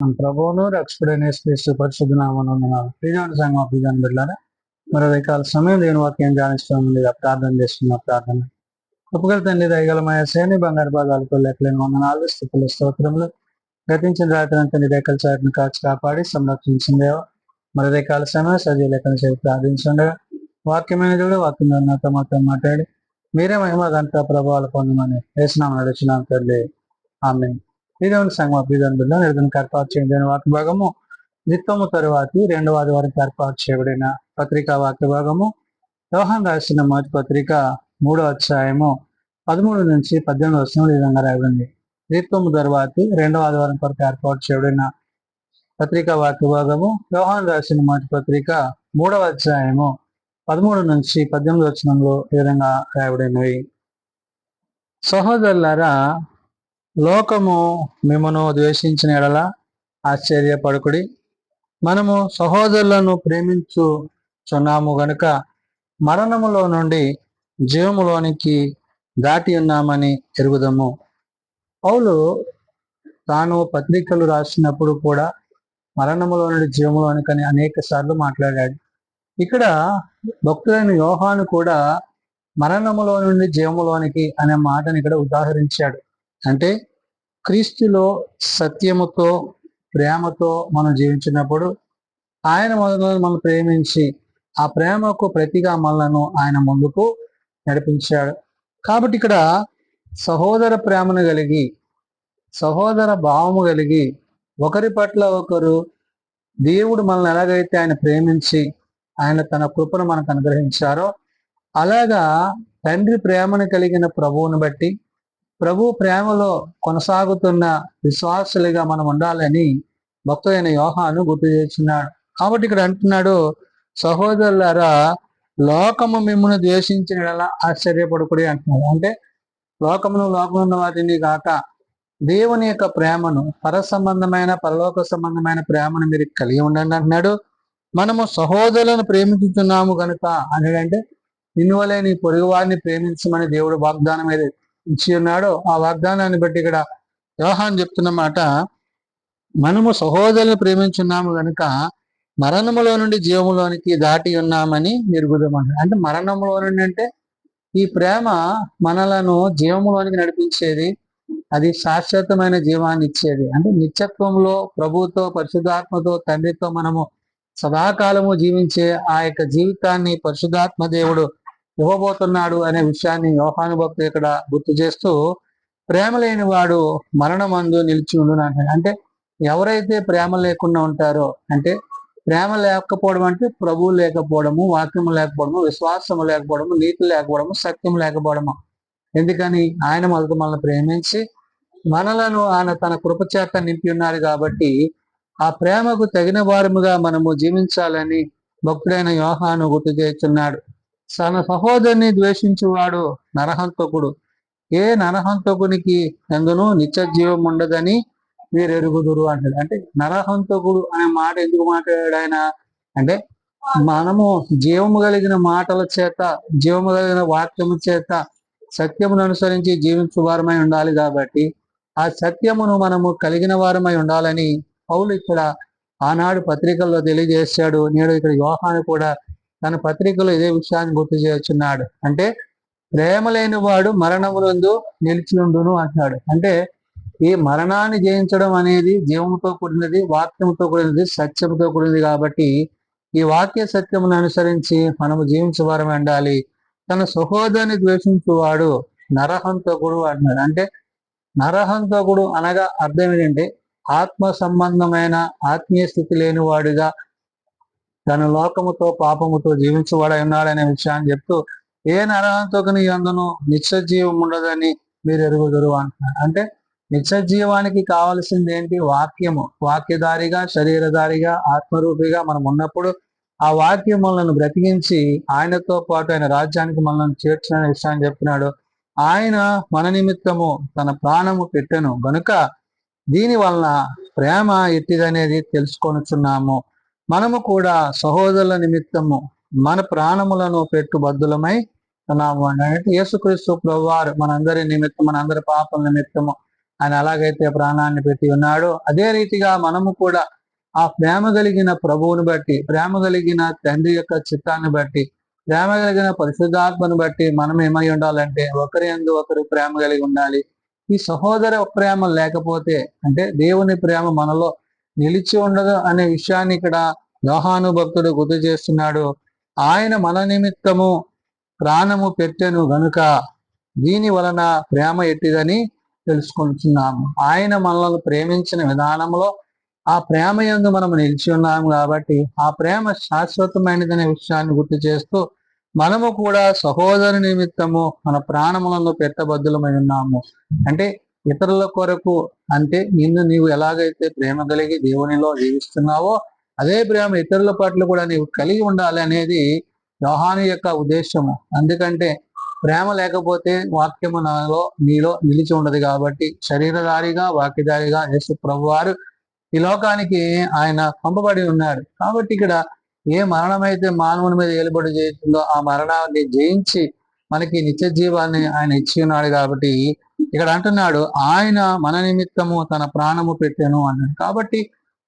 మన ప్రభువును రక్షకుడైన యేసుక్రీస్తు పరిశుద్ధ నామమున ప్రియమైన సంఘం ప్రియమైన బిడ్డలారా మరి రకాల సమయం దేవుని వాక్యం ధ్యానిస్తాం ముందుగా ప్రార్థన చేస్తున్న ప్రార్థన కృపగల తండ్రి దయగలమైన శ్రేణి బంగారు భాగాలతో లెక్కలేని 104 స్థుతుల స్తోత్రములు గతించిన రాత్రి అంతా నీ రెక్కల చాటును కాచి కాపాడి సంరక్షించిందేవా మరి రకాల సమయం సజీవ లెక్కన చేసి ప్రార్థించుండగా వాక్యమైన దేవుడు వాక్యం నాతో మాతో మాట్లాడి మీరే మహిమ గంట ప్రభావాలు పొందమని వేసినాం నడుచున్నాం తల్లి ఆమె దేవుని సంఘం ప్రియమైన బిడ్డ నిర్గణకు ఏర్పాటు చేయబడిన వాక్య భాగము నిత్యము తరువాతి రెండవ ఆదివారం ఏర్పాటు చేయబడిన పత్రికా వాక్య భాగము యోహాను రాసిన మొదటి పత్రిక 3వ అధ్యాయము 13 నుంచి 18 వచనం ఈ విధంగా రాయబడింది. నిత్యము తరువాతి రెండవ ఆదివారం కొరకు ఏర్పాటు చేయబడిన పత్రికా వాక్య భాగము యోహాను రాసిన మొదటి పత్రిక 3వ అధ్యాయము 13 నుంచి 18 వచనంలో ఈ విధంగా రాయబడినవి. సహోదరులారా, లోకము మిమ్మను ద్వేషించిన ఎడల ఆశ్చర్యపడుకుడి. మనము సహోదరులను ప్రేమించుచున్నాము గనుక మరణములో నుండి జీవములోనికి దాటి ఉన్నామని ఎరుగుదము. పౌలు తాను పత్రికలు రాసినప్పుడు కూడా మరణములో నుండి జీవములోనికి అని అనేక సార్లు మాట్లాడాడు. ఇక్కడ భక్తులైన యోహాను కూడా మరణములో నుండి జీవములోనికి అనే మాటని ఇక్కడ ఉదాహరించాడు. అంటే క్రీస్తులో సత్యముతో ప్రేమతో మనం జీవించినప్పుడు ఆయన మొదలు మనం ప్రేమించి ఆ ప్రేమకు ప్రతిగా మనలను ఆయన ముందుకు నడిపించాడు. కాబట్టి ఇక్కడ సహోదర ప్రేమను కలిగి సహోదర భావము కలిగి ఒకరి పట్ల ఒకరు దేవుడు మనల్ని ఎలాగైతే ఆయన ప్రేమించి ఆయన తన కృపను మనకు అనుగ్రహించారో అలాగా తండ్రి ప్రేమను కలిగిన ప్రభువును బట్టి ప్రభు ప్రేమలో కొనసాగుతున్న విశ్వాసులుగా మనం ఉండాలని భక్తుడైన యోహాను గుర్తు చేస్తున్నాడు. కాబట్టి ఇక్కడ అంటున్నాడు, సహోదరులారా, లోకము మిమ్మల్ని ద్వేషించిన ఆశ్చర్యపడుకుడి అంటున్నాడు. అంటే లోకమును ఉన్న వాటిని కాక దేవుని యొక్క ప్రేమను సంబంధమైన పరలోక సంబంధమైన ప్రేమను మీరు కలిగి ఉండండి అంటున్నాడు. మనము సహోదరులను ప్రేమించుతున్నాము కనుక అనేదంటే నిన్ను వలె నీ పొరుగు వారిని ప్రేమించమని దేవుడు వాగ్దానం మీద ఇచ్చి ఉన్నాడో ఆ వాగ్దానాన్ని బట్టి ఇక్కడ యోహాను చెప్తున్న మాట, మనము సహోదరులను ప్రేమించున్నాము కనుక మరణములో నుండి జీవములోనికి దాటి ఉన్నామని ఎరుగుదామని. అంటే మరణములో నుండి అంటే ఈ ప్రేమ మనలను జీవములోనికి నడిపించేది, అది శాశ్వతమైన జీవాన్ని ఇచ్చేది. అంటే నిత్యత్వంలో ప్రభువుతో పరిశుద్ధాత్మతో తండ్రితో మనము సదాకాలము జీవించే ఆ యొక్క జీవితాన్ని పరిశుద్ధాత్మ దేవుడు ఇవ్వబోతున్నాడు అనే విషయాన్ని యోహాను భక్తుడు ఇక్కడ గుర్తు చేస్తూ, ప్రేమ లేని వాడు మరణమందు నిలిచి ఉండును అంటాడు. అంటే ఎవరైతే ప్రేమ లేకుండా ఉంటారో, అంటే ప్రేమ లేకపోవడం అంటే ప్రభువు లేకపోవడము, వాక్యము లేకపోవడము, విశ్వాసము లేకపోవడము, నీతి లేకపోవడము, సత్యం లేకపోవడము. ఎందుకని ఆయన మనల్ని ప్రేమించి మనలను ఆయన తన కృప చేత నింపి ఉన్నారు కాబట్టి ఆ ప్రేమకు తగిన వారముగా మనము జీవించాలని భక్తుడైన యోహాను గుర్తు చేస్తున్నాడు. తన సహోదరుని ద్వేషించువాడు నరహంతకుడు. ఏ నరహంతకునికి ఎందును నిత్య జీవం ఉండదని మీరు ఎరుగుదురు అంటాడు. అంటే నరహంతకుడు అనే మాట ఎందుకు మాట్లాడాడు ఆయన అంటే, మనము జీవము కలిగిన మాటల చేత, జీవము కలిగిన వాక్యము చేత సత్యమును అనుసరించి జీవించు వారమై ఉండాలి. కాబట్టి ఆ సత్యమును మనము కలిగిన వారమై ఉండాలని పౌలు ఇక్కడ ఆనాడు పత్రికల్లో తెలియజేశాడు. నేడు ఇక్కడ యోహాను కూడా తన పత్రికలో ఇదే విషయాన్ని గుర్తు చేస్తున్నాడు. అంటే ప్రేమ లేని వాడు మరణమునందు నిలిచి ఉండును అంటున్నాడు. అంటే ఈ మరణాన్ని జయించడం అనేది జీవంతో కూడినది, వాక్యంతో కూడినది, సత్యంతో కూడినది. కాబట్టి ఈ వాక్య సత్యమును అనుసరించి మనము జీవించవారం ఉండాలి. తన సహోదరుని ద్వేషించువాడు నరహంతకుడు అంటున్నాడు. అంటే నరహంతకుడు అనగా అర్థం ఏంటంటే ఆత్మ సంబంధమైన ఆత్మీయ స్థితి లేని వాడిగా తన లోకముతో పాపముతో జీవించువాడై ఉన్నాడనే విషయాన్ని చెప్తూ, ఏ నరహంతకుని యందును నిత్య జీవం ఉండదని మీరు ఎరుగుదురు అంటున్నారు. అంటే నిత్య జీవానికి కావలసింది ఏంటి? వాక్యము. వాక్యధారిగా, శరీరధారిగా, ఆత్మరూపిగా మనం ఉన్నప్పుడు ఆ వాక్యం మనల్ని బ్రతికించి ఆయనతో పాటు ఆయన రాజ్యానికి మనల్ని చేర్చిన విషయాన్ని చెప్తున్నాడు. ఆయన మన నిమిత్తము తన ప్రాణము పెట్టెను గనుక దీని వలన ప్రేమ ఎట్టిదనేది తెలుసుకొనుచున్నాము. మనము కూడా సహోదరుల నిమిత్తము మన ప్రాణములను పెట్టుబద్దులమై ఉన్నాము. అంటే యేసుక్రీస్తు ప్రభువారు మనందరి నిమిత్తం, మనందరి పాపల నిమిత్తము ఆయన ఎలాగైతే ప్రాణాన్ని పెట్టి ఉన్నాడో అదే రీతిగా మనము కూడా ఆ ప్రేమ కలిగిన ప్రభువుని బట్టి, ప్రేమ కలిగిన తండ్రి యొక్క చిత్తాన్ని బట్టి, ప్రేమ కలిగిన పరిశుద్ధాత్మను బట్టి మనం ఏమై ఉండాలంటే ఒకరి యందు ఒకరు ప్రేమ కలిగి ఉండాలి. ఈ సహోదర ప్రేమ లేకపోతే అంటే దేవుని ప్రేమ మనలో నిలిచి ఉండదు అనే విషయాన్ని ఇక్కడ యోహాను భక్తుడు గుర్తు చేస్తున్నాడు. ఆయన మన నిమిత్తము ప్రాణము పెట్టెను గనుక దీని వలన ప్రేమ ఎట్టిదని తెలుసుకుంటున్నాము. ఆయన మనల్ని ప్రేమించిన విధానంలో ఆ ప్రేమ యందు మనం నిలిచి ఉన్నాము కాబట్టి ఆ ప్రేమ శాశ్వతమైనదనే విషయాన్ని గుర్తు చేస్తూ మనము కూడా సహోదరు నిమిత్తము మన ప్రాణములను పెట్టబద్దులమై ఉన్నాము. అంటే ఇతరుల కొరకు, అంటే నిన్ను నీవు ఎలాగైతే ప్రేమ కలిగి దేవునిలో జీవిస్తున్నావో అదే ప్రేమ ఇతరుల పట్ల కూడా నీవు కలిగి ఉండాలి అనేది యోహాను యొక్క ఉద్దేశము. అందుకంటే ప్రేమ లేకపోతే వాక్యము నీలో నిలిచి ఉండదు. కాబట్టి శరీరధారిగా వాక్యధారిగా యేసు ప్రభువారు ఈ లోకానికి ఆయన పంపబడి ఉన్నాడు. కాబట్టి ఇక్కడ ఏ మరణమైతే మానవుని మీద ఏలుబడి చేస్తుందో ఆ మరణాన్ని జయించి మనకి నిత్య జీవాన్ని ఆయన ఇచ్చి ఉన్నాడు. కాబట్టి ఇక్కడ అంటున్నాడు ఆయన మన నిమిత్తము తన ప్రాణము పెట్టాను అన్నాడు. కాబట్టి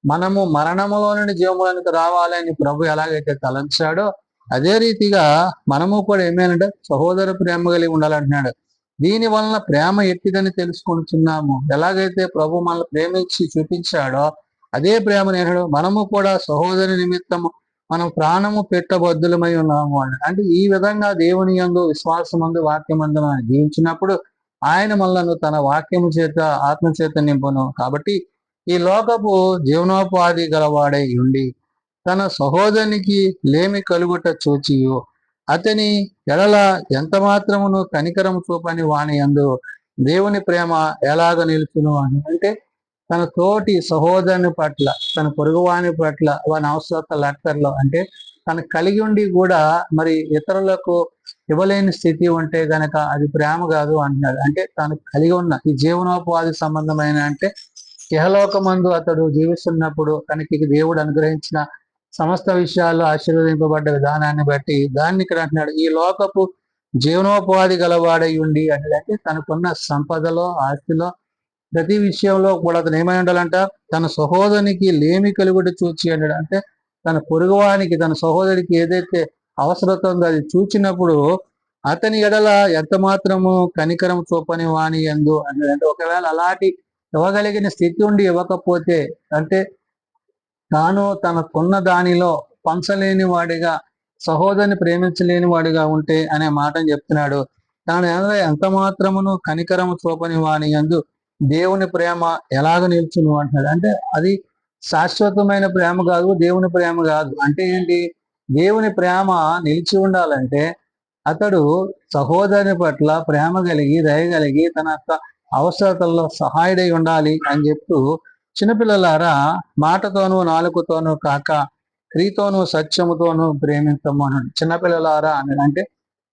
మనము మరణములో నుండి జీవములోనికి రావాలని ప్రభు ఎలాగైతే తలంచాడో అదే రీతిగా మనము కూడా ఏమేనంటే సహోదర ప్రేమ కలిగి ఉండాలంటున్నాడు. దీని వలన ప్రేమ ఎట్టిదని తెలుసుకుంటున్నాము. ఎలాగైతే ప్రభు మనల్ని ప్రేమించి చూపించాడో అదే ప్రేమ నేడు మనము కూడా సహోదరి నిమిత్తము మనం ప్రాణము పెట్టబద్దులమై ఉన్నాము అని. అంటే ఈ విధంగా దేవుని యందు విశ్వాసమందు వాక్యమందు మనం జీవించినప్పుడు ఆయన మనలను తన వాక్యము చేత ఆత్మ చేత నింపును. కాబట్టి ఈ లోకపు జీవనోపాధి గలవాడై ఉండి తన సహోదరునికి లేమి కలుగుట చూచియు అతని ఎడల ఎంత మాత్రమును కనికరము చూపని వాని యందు దేవుని ప్రేమ ఎలాగ నిలుచును అని. అంటే తన తోటి సహోదరుని పట్ల, తన పొరుగువాని పట్ల వాని అవసరత లెక్కర్లో అంటే తను కలిగి ఉండి కూడా మరి ఇతరులకు ఇవ్వలేని స్థితి ఉంటే గనక అది ప్రేమ కాదు అంటున్నాడు. అంటే తను కలిగి ఉన్న ఈ జీవనోపాధి సంబంధమైన అంటే ఇహలోకమందు అతడు జీవిస్తున్నప్పుడు తనకి దేవుడు అనుగ్రహించిన సమస్త విషయాల్లో ఆశీర్వదింపబడ్డ విధానాన్ని బట్టి దాన్ని ఇక్కడ అంటున్నాడు ఈ లోకపు జీవనోపాధి గలవాడై ఉండి అంటే తనకున్న సంపదలో ఆస్తిలో ప్రతి విషయంలో కూడా అతను ఏమై ఉండాలంట తన సహోదరునికి లేమి కలుగుట చూచి అన్నాడు. అంటే తన పొరుగువానికి తన సహోదరికి ఏదైతే అవసరత ఉందో అది చూచినప్పుడు అతని ఎడల ఎంత మాత్రము కనికరం చూపని వాని యందు అన్నాడు. అంటే ఒకవేళ అలాంటి ఇవ్వగలిగిన స్థితి ఉండి ఇవ్వకపోతే అంటే తాను తనకున్న దానిలో పంచలేని వాడిగా సహోదరిని ప్రేమించలేని వాడిగా ఉంటే అనే మాటను చెప్తున్నాడు. తాను ఎంత మాత్రమును కనికరము చూపని వాని యందు దేవుని ప్రేమ ఎలాగ నిల్చును అంటున్నాడు. అంటే అది శాశ్వతమైన ప్రేమ కాదు, దేవుని ప్రేమ కాదు. అంటే ఏంటి? దేవుని ప్రేమ నిలిచి ఉండాలంటే అతడు సహోదరుని పట్ల ప్రేమ కలిగి దయ కలిగి తన యొక్క అవసరతల్లో సహాయుడై ఉండాలి అని చెప్తూ చిన్నపిల్లలారా మాటతోనూ నాలుకతోనూ కాక క్రియతోనూ సత్యముతోనూ ప్రేమించము అన్నాడు. చిన్నపిల్లలారా అని అంటే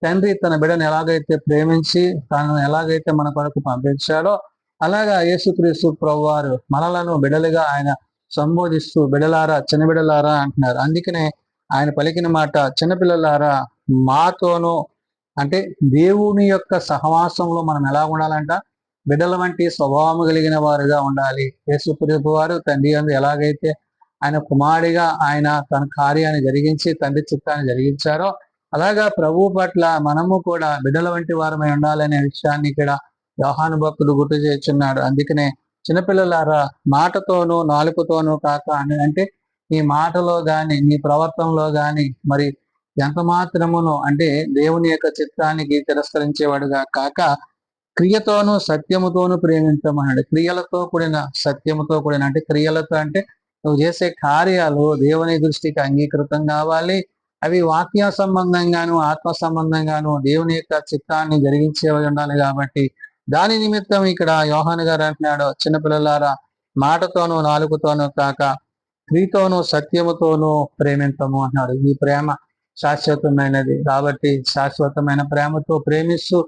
తండ్రి తన బిడ్డను ఎలాగైతే ప్రేమించి తను ఎలాగైతే మన కొరకు పంపించాడో అలాగా యేసుక్రీస్తు ప్రభువారు మనలను బిడలుగా ఆయన సంబోధిస్తూ బిడలారా చిన్న బిడలారా అంటున్నారు. అందుకనే ఆయన పలికిన మాట చిన్నపిల్లలారా మాతోనూ అంటే దేవుని యొక్క సహవాసంలో మనం ఎలా ఉండాలంట బిడ్డల వంటి స్వభావం కలిగిన వారుగా ఉండాలి. యేసుక్రీస్తు వారు తండ్రి యందు ఎలాగైతే ఆయన కుమారుడిగా ఆయన తన కార్యాన్ని జరిగించి తండ్రి చిత్తాన్ని జరిగించారో అలాగా ప్రభు పట్ల మనము కూడా బిడ్డల వంటి వారమై ఉండాలనే విషయాన్ని ఇక్కడ యోహాను భక్తుడు గుర్తు చేస్తున్నాడు. అందుకనే చిన్నపిల్లలారా మాటతోనూ నాలుకతోనూ కాక అని అంటే నీ మాటలో గాని నీ ప్రవర్తనలో గాని మరి ఎంత మాత్రమును అంటే దేవుని యొక్క చిత్తానికి తిరస్కరించేవాడుగా కాక క్రియతోనూ సత్యముతోనూ ప్రేమించమన్నాడు. క్రియలతో కూడిన సత్యముతో కూడిన అంటే క్రియలతో అంటే నువ్వు చేసే కార్యాలు దేవుని దృష్టికి అంగీకృతం కావాలి. అవి వాక్య సంబంధంగాను ఆత్మ సంబంధంగాను దేవుని యొక్క చిత్తాన్ని జరిగించేవి ఉండాలి. కాబట్టి దాని నిమిత్తం ఇక్కడ యోహాను గారు అంటున్నాడు చిన్నపిల్లలారా మాటతోనూ నాలుగుతోనూ కాక క్రియతోనూ సత్యముతోనూ ప్రేమించము అన్నాడు. ఈ ప్రేమ శాశ్వతమైనది కాబట్టి శాశ్వతమైన ప్రేమతో ప్రేమిస్తూ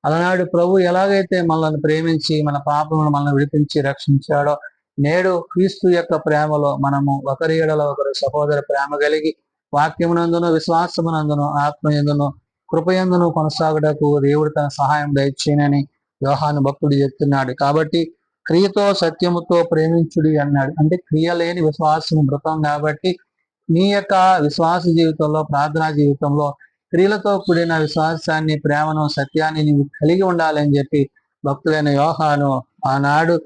అలనాడు ప్రభు ఎలాగైతే మనల్ని ప్రేమించి మన పాపములను మనల్ని విడిపించి రక్షించాడో నేడు క్రీస్తు యొక్క ప్రేమలో మనము ఒకరి ఎడల ఒకరు సహోదర ప్రేమ కలిగి వాక్యమునందును విశ్వాసమునందును ఆత్మయందును కృపయందును కొనసాగుటకు దేవుడు తన సహాయం దయచేయనని యోహాను భక్తుడు చెప్తున్నాడు. కాబట్టి క్రియతో సత్యముతో ప్రేమించుడి అన్నాడు. అంటే క్రియ లేని విశ్వాసం మృతం కాబట్టి నీ యొక్క విశ్వాస జీవితంలో, ప్రార్థనా జీవితంలో క్రియలతో కూడిన విశ్వాసాన్ని, ప్రేమను, సత్యాన్ని నీవు కలిగి ఉండాలని చెప్పి భక్తులైన యోహాను ఆనాడు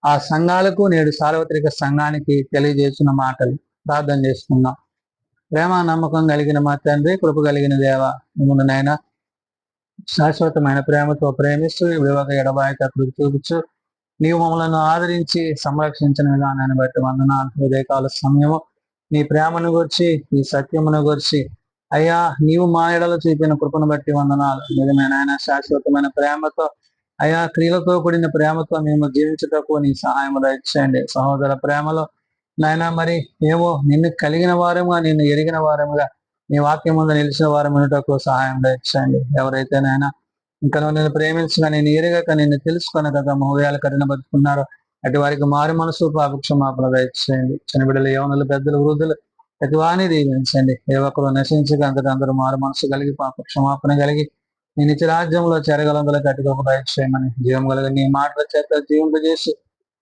ఆ సంఘాలకు, నేడు సార్వత్రిక సంఘానికి తెలియజేసిన మాటలు. ప్రార్థన చేసుకుందాం. ప్రేమ నమ్మకం కలిగిన మా తండ్రి, కృప కలిగిన దేవ, మిమ్మల్ని నాయన శాశ్వతమైన ప్రేమతో ప్రేమిస్తూ విలువక ఎడబాయిక కృప చూపించు. నీవు మమ్మల్ని ఆదరించి సంరక్షించిన విధానాన్ని బట్టి వందనాలు. ఉదయకాల సమయము నీ ప్రేమను గురించి, నీ సత్యమును గురించి అయ్యా నీవు మా ఎడలో చూపిన కృపను బట్టి వందనాలు. నిజమైన ఆయన శాశ్వతమైన ప్రేమతో అయా క్రియలతో కూడిన ప్రేమతో మేము జీవించుటకు నీ సహాయం దయచేయండి. సహోదర ప్రేమలో నాయన మరి ఏమో నిన్ను కలిగిన వారముగా, నిన్ను ఎరిగిన వారముగా, నీ వాక్యం ముందు నిలిచిన వారమునటకు సహాయం దయచేయండి. ఎవరైతే నాయన ఇంకా నిన్ను ప్రేమించగా, నేను ఎరగక, నిన్ను తెలుసుకొనక తమ హృదయాలు కఠినపరుచుకున్నారో అటు వారికి మారు మనసు పాపక్షమాపణ దయచేయండి. చిన్నబిడ్డలు, యవనులు, పెద్దలు, వృద్ధులు ప్రతి వారిని దీవించండి. ఏ ఒక్కరు నశించక అందరూ మారు మనసు కలిగి పాపక్షమాపణ కలిగి నీ నిత్య రాజ్యంలో చేరగలందులో కట్టుకోక దయచేయమని, జీవం కలిగి నీ మాటల చేత జీవింపజేసి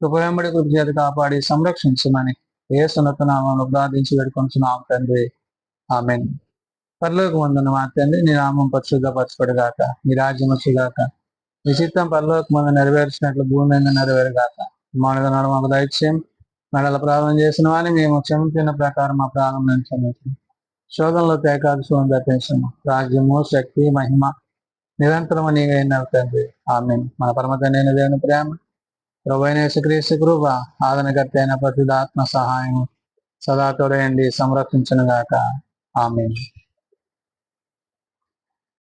కృపవెంబడి కృప చేత కాపాడి సంరక్షించమని యేసు ఉన్నత నామములో ప్రార్థించి వేడుకొంచున్నాం తండ్రి. ఆమేన్. పరలోకమందున్న మా తండ్రి, నీ నామం పరిశుద్ధపరచబడుగాక, నీ రాజ్యం వచ్చుగాక, నీ చిత్తం పరలోకమందు నెరవేర్చినట్లు భూమి మీద నెరవేరుగాక. మానవ మాకు దయచేయం. మెడల ప్రార్థన చేసిన వారిని మేము క్షమించిన ప్రకారం మా ప్రారంభం క్షమించాం. శోధనలో తేకాల్సి తప్పించము. రాజ్యము, శక్తి, మహిమ నిరంతరము నీవైన తండ్రి. ఆమేన్. మన పరమ తండ్రి అయిన దేవుని ప్రేమ, ప్రభువైన యేసుక్రీస్తు కృప, ఆదరణకర్త అయిన పరిశుద్ధాత్మ సహాయం సదా తోడయండి సంరక్షించును గాక. ఆమేన్.